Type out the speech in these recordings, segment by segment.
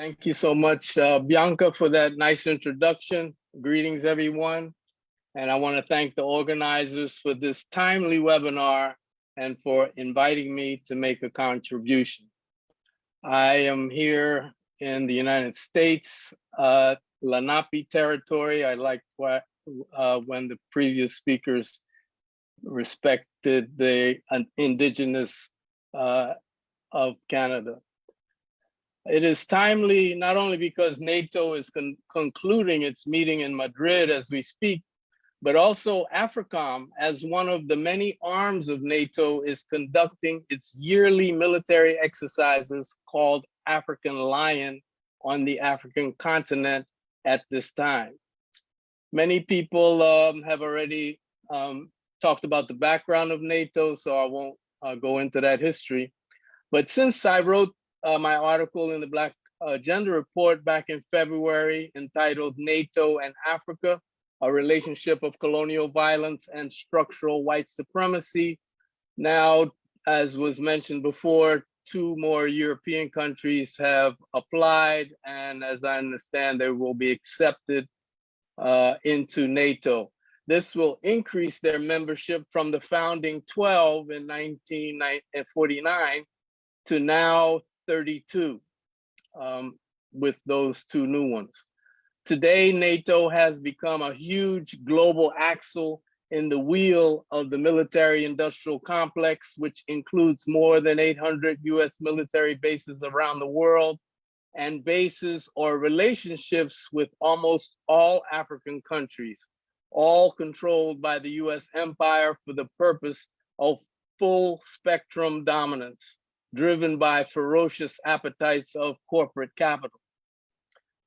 Thank you so much, Bianca, for that nice introduction. Greetings, everyone. And I want to thank the organizers for this timely webinar and for inviting me to make a contribution. I am here in the United States, Lenape territory. I like when the previous speakers respected the indigenous of Canada. It is timely not only because NATO is concluding its meeting in Madrid as we speak, but also AFRICOM, as one of the many arms of NATO, is conducting its yearly military exercises called African Lion on the African continent at this time. Many people have already talked about the background of NATO, so I won't go into that history. But since I wrote my article in the Black Agenda Report back in February entitled NATO and Africa, a relationship of colonial violence and structural white supremacy. Now, as was mentioned before, 2 more European countries have applied, and as I understand, they will be accepted into NATO. This will increase their membership from the founding 12 in 1949 to now 32 with those 2 new ones. Today, NATO has become a huge global axle in the wheel of the military-industrial complex, which includes more than 800 US military bases around the world and bases or relationships with almost all African countries, all controlled by the US empire for the purpose of full spectrum dominance, driven by ferocious appetites of corporate capital.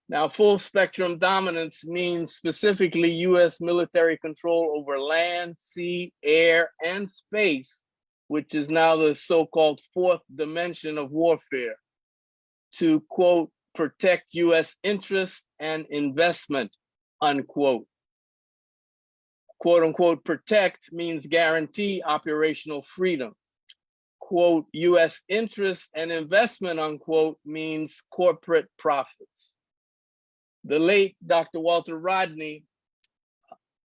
Now, full spectrum dominance means specifically US military control over land, sea, air, and space, which is now the so-called 4th dimension of warfare, to, quote, protect US interests and investment, unquote. Quote unquote, protect means guarantee operational freedom. Quote, US interests and investment, unquote, means corporate profits. The late Dr. Walter Rodney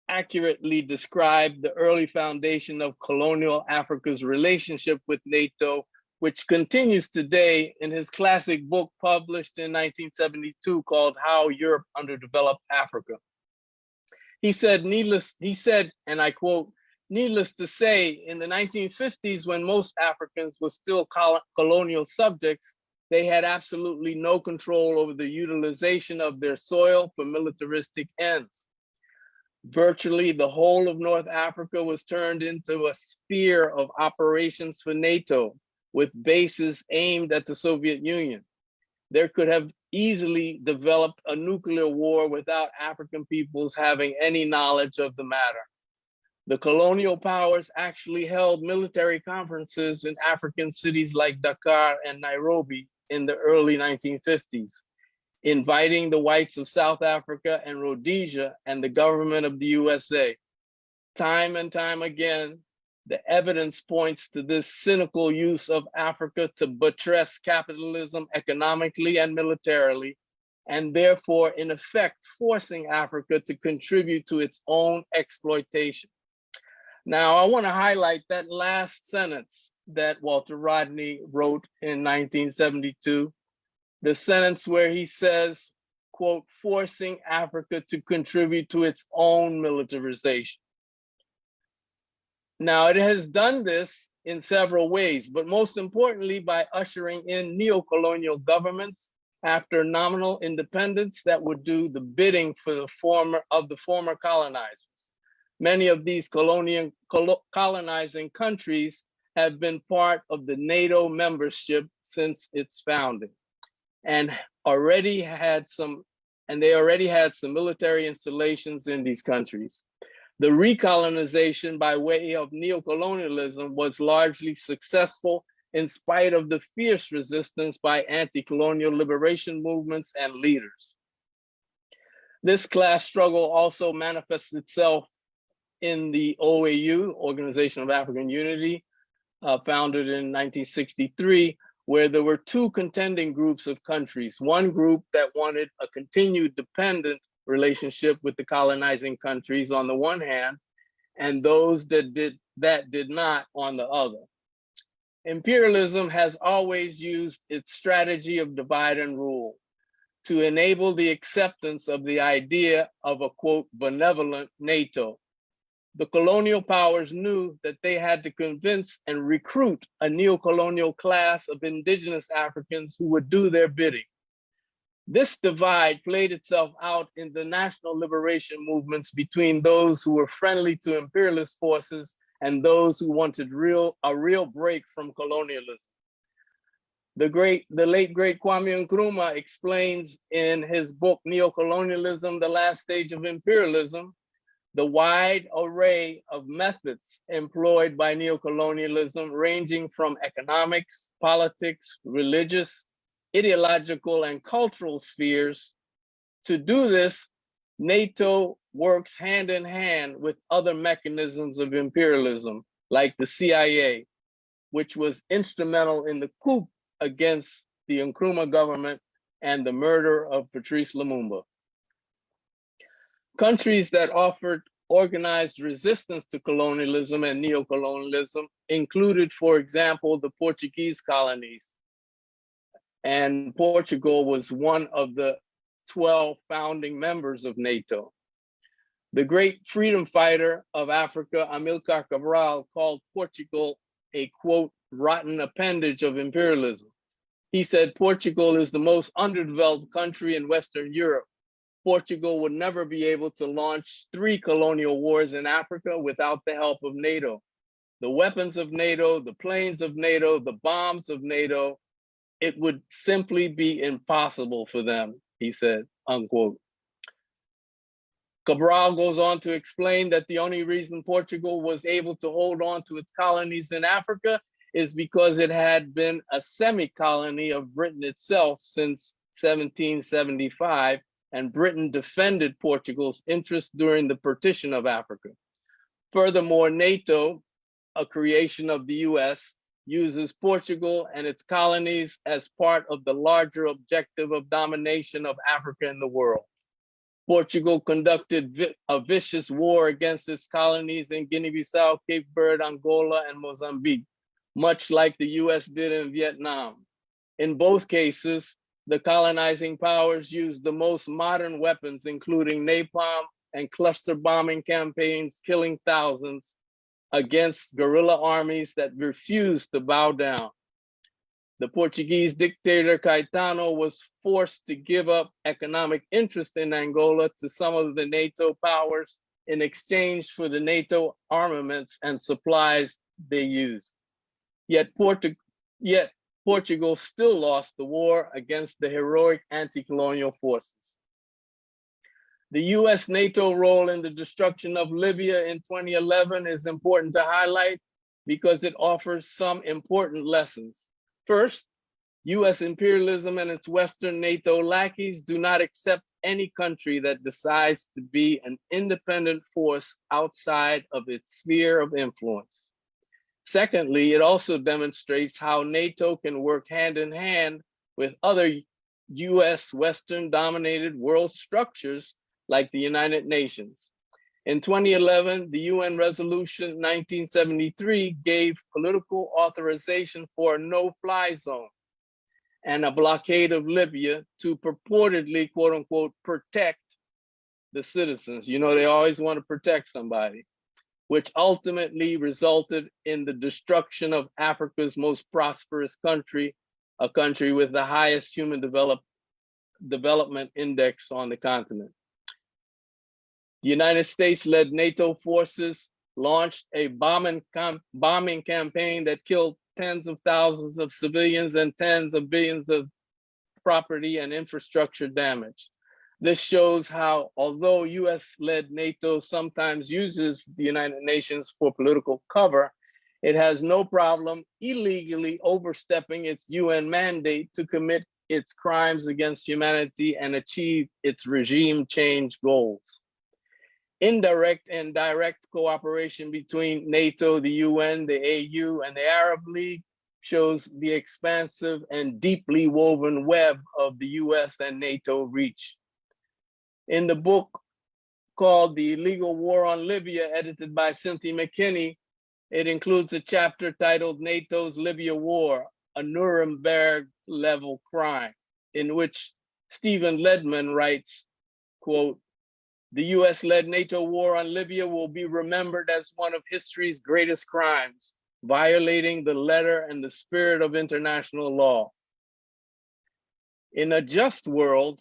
accurately described the early foundation of colonial Africa's relationship with NATO, which continues today in his classic book published in 1972 called How Europe Underdeveloped Africa. He said, and I quote, needless to say, in the 1950s, when most Africans were still colonial subjects, they had absolutely no control over the utilization of their soil for militaristic ends. Virtually the whole of North Africa was turned into a sphere of operations for NATO, with bases aimed at the Soviet Union. There could have easily developed a nuclear war without African peoples having any knowledge of the matter. The colonial powers actually held military conferences in African cities like Dakar and Nairobi in the early 1950s, inviting the whites of South Africa and Rhodesia and the government of the USA. Time and time again, the evidence points to this cynical use of Africa to buttress capitalism economically and militarily, and therefore, in effect, forcing Africa to contribute to its own exploitation. Now, I want to highlight that last sentence that Walter Rodney wrote in 1972, the sentence where he says, quote, forcing Africa to contribute to its own militarization. Now, it has done this in several ways, but most importantly by ushering in neocolonial governments after nominal independence that would do the bidding for the former colonizers. Many of these colonizing countries have been part of the NATO membership since its founding, and they already had some military installations in these countries. The recolonization by way of neocolonialism was largely successful in spite of the fierce resistance by anti-colonial liberation movements and leaders. This class struggle also manifests itself in the OAU, Organization of African Unity, founded in 1963, where there were two contending groups of countries. One group that wanted a continued dependent relationship with the colonizing countries on the one hand, and those that did not on the other. Imperialism has always used its strategy of divide and rule to enable the acceptance of the idea of a, quote, benevolent NATO. The colonial powers knew that they had to convince and recruit a neocolonial class of indigenous Africans who would do their bidding. This divide played itself out in the national liberation movements between those who were friendly to imperialist forces and those who wanted a real break from colonialism. The late great Kwame Nkrumah explains in his book, Neocolonialism, The Last Stage of Imperialism, the wide array of methods employed by neocolonialism, ranging from economics, politics, religious, ideological, and cultural spheres. To do this, NATO works hand in hand with other mechanisms of imperialism, like the CIA, which was instrumental in the coup against the Nkrumah government and the murder of Patrice Lumumba. Countries that offered organized resistance to colonialism and neocolonialism included, for example, the Portuguese colonies. And Portugal was one of the 12 founding members of NATO. The great freedom fighter of Africa, Amilcar Cabral, called Portugal a, quote, rotten appendage of imperialism. He said Portugal is the most underdeveloped country in Western Europe. Portugal would never be able to launch 3 colonial wars in Africa without the help of NATO. The weapons of NATO, the planes of NATO, the bombs of NATO, it would simply be impossible for them, he said, unquote. Cabral goes on to explain that the only reason Portugal was able to hold on to its colonies in Africa is because it had been a semi-colony of Britain itself since 1775, and Britain defended Portugal's interests during the partition of Africa. Furthermore, NATO, a creation of the US, uses Portugal and its colonies as part of the larger objective of domination of Africa and the world. Portugal conducted a vicious war against its colonies in Guinea-Bissau, Cape Verde, Angola, and Mozambique, much like the US did in Vietnam. In both cases, the colonizing powers used the most modern weapons, including napalm and cluster bombing campaigns, killing thousands against guerrilla armies that refused to bow down. The Portuguese dictator Caetano was forced to give up economic interest in Angola to some of the NATO powers in exchange for the NATO armaments and supplies they used. Yet Portugal still lost the war against the heroic anti-colonial forces. The US NATO role in the destruction of Libya in 2011 is important to highlight because it offers some important lessons. First, US imperialism and its Western NATO lackeys do not accept any country that decides to be an independent force outside of its sphere of influence. Secondly, it also demonstrates how NATO can work hand in hand with other US Western dominated world structures like the United Nations. In 2011, the UN resolution 1973 gave political authorization for a no-fly zone and a blockade of Libya to purportedly, quote unquote, protect the citizens. You know, they always want to protect somebody, which ultimately resulted in the destruction of Africa's most prosperous country, a country with the highest human development index on the continent. The United States-led NATO forces launched a bombing campaign that killed tens of thousands of civilians and tens of billions of property and infrastructure damage. This shows how, although US-led NATO sometimes uses the United Nations for political cover, it has no problem illegally overstepping its UN mandate to commit its crimes against humanity and achieve its regime change goals. Indirect and direct cooperation between NATO, the UN, the AU, and the Arab League shows the expansive and deeply woven web of the US and NATO reach. In the book called The Illegal War on Libya, edited by Cynthia McKinney, it includes a chapter titled NATO's Libya War, a Nuremberg level crime, in which Stephen Ledman writes, quote, "The US-led NATO war on Libya will be remembered as one of history's greatest crimes, violating the letter and the spirit of international law. In a just world,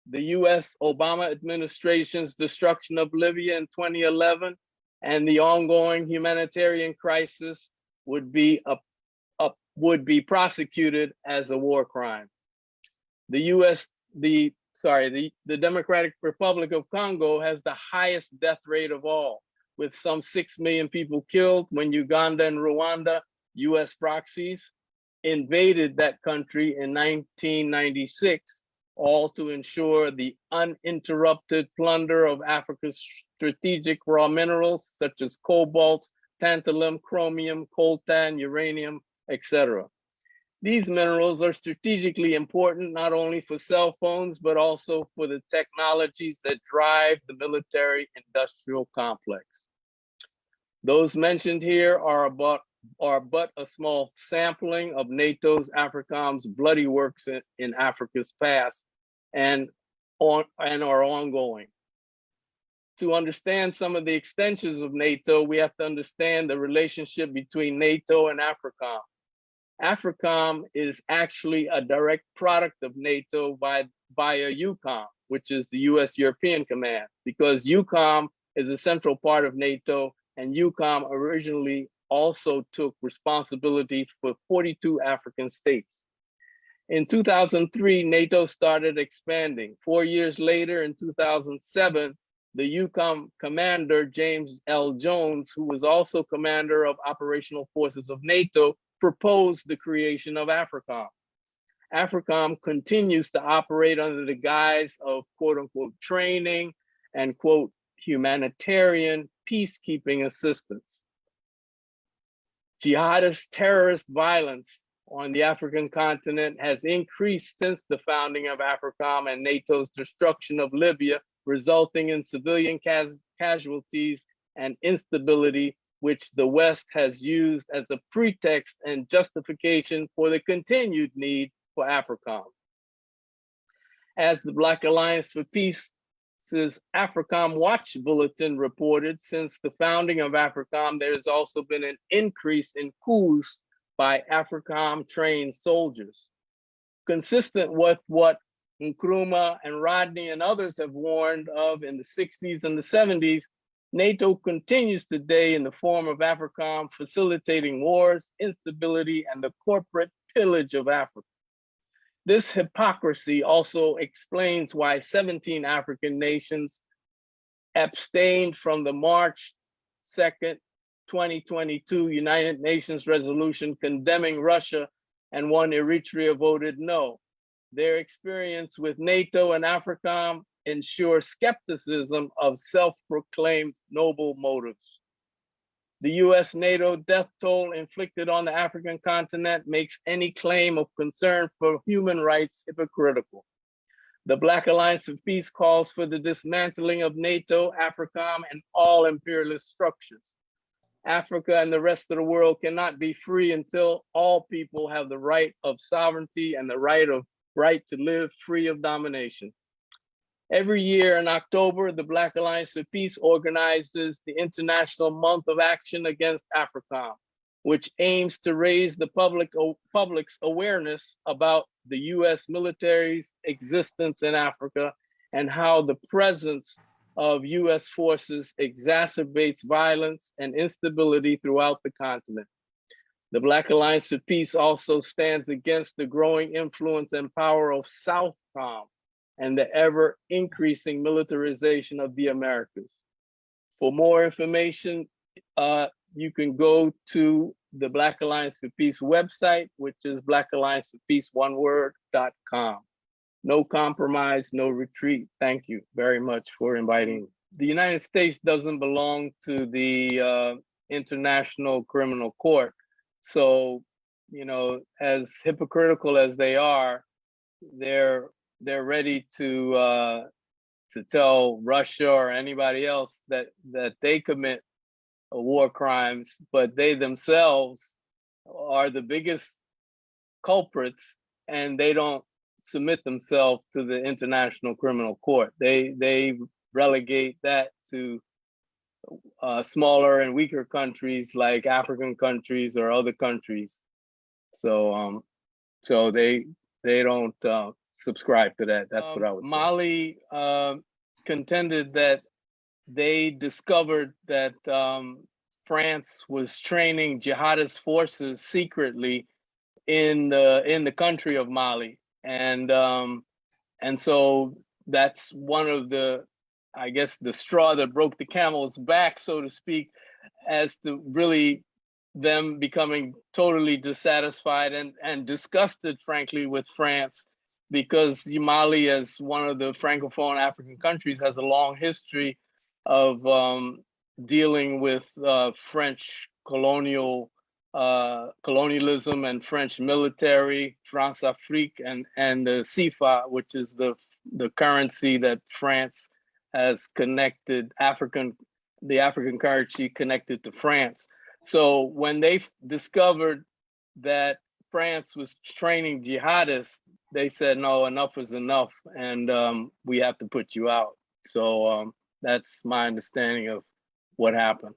the US Obama administration's destruction of Libya in 2011 and the ongoing humanitarian crisis would be prosecuted as a war crime. The Democratic Republic of Congo has the highest death rate of all, with some 6 million people killed when Uganda and Rwanda, US proxies, invaded that country in 1996, all to ensure the uninterrupted plunder of Africa's strategic raw minerals, such as cobalt, tantalum, chromium, coltan, uranium, etc. These minerals are strategically important not only for cell phones, but also for the technologies that drive the military-industrial complex. Those mentioned here are but a small sampling of NATO's AFRICOM's bloody works in Africa's past and are ongoing. To understand some of the extensions of NATO, we have to understand the relationship between NATO and AFRICOM. AFRICOM is actually a direct product of NATO via EUCOM, which is the US European Command, because EUCOM is a central part of NATO, and EUCOM originally also took responsibility for 42 African states. In 2003, NATO started expanding. 4 years later, in 2007, the EUCOM commander, James L. Jones, who was also commander of operational forces of NATO, proposed the creation of AFRICOM. AFRICOM continues to operate under the guise of quote unquote training and quote humanitarian peacekeeping assistance. Jihadist terrorist violence on the African continent has increased since the founding of AFRICOM and NATO's destruction of Libya, resulting in civilian casualties and instability, which the West has used as a pretext and justification for the continued need for AFRICOM. As the Black Alliance for Peace's AFRICOM Watch Bulletin reported, since the founding of AFRICOM, there has also been an increase in coups by AFRICOM-trained soldiers. Consistent with what Nkrumah and Rodney and others have warned of in the 60s and the 70s, NATO continues today in the form of AFRICOM, facilitating wars, instability, and the corporate pillage of Africa. This hypocrisy also explains why 17 African nations abstained from the March 2nd, 2022 United Nations resolution condemning Russia, and one Eritrea voted no. Their experience with NATO and AFRICOM ensures skepticism of self-proclaimed noble motives. The US-NATO death toll inflicted on the African continent makes any claim of concern for human rights hypocritical. The Black Alliance of Peace calls for the dismantling of NATO, AFRICOM, and all imperialist structures. Africa and the rest of the world cannot be free until all people have the right of sovereignty and the right to live free of domination. Every year in October, the Black Alliance of Peace organizes the International Month of Action Against AFRICOM, which aims to raise the public's awareness about the US military's existence in Africa and how the presence of US forces exacerbates violence and instability throughout the continent. The Black Alliance of Peace also stands against the growing influence and power of Southcom and the ever increasing militarization of the Americas. For more information, you can go to the Black Alliance for Peace website, which is blackallianceforpeace.com. No compromise, no retreat. Thank you very much for inviting me. The United States doesn't belong to the International Criminal Court. So you know, as hypocritical as they are, they're ready to tell Russia or anybody else that they commit war crimes, but they themselves are the biggest culprits, and they don't submit themselves to the International Criminal Court. They relegate that to smaller and weaker countries like African countries or other countries. So so they don't subscribe to that. That's what I would say. Mali contended that they discovered that France was training jihadist forces secretly in the country of Mali, and so that's one of the, I guess, the straw that broke the camel's back, so to speak, as to really them becoming totally dissatisfied and disgusted, frankly, with France, because Mali, as one of the Francophone African countries, has a long history of dealing with French colonialism and French military, France-Afrique, and the CFA, which is the currency that France has connected the African currency connected to France. So when they discovered that France was training jihadists, they said, no, enough is enough, and we have to put you out. So that's my understanding of what happened.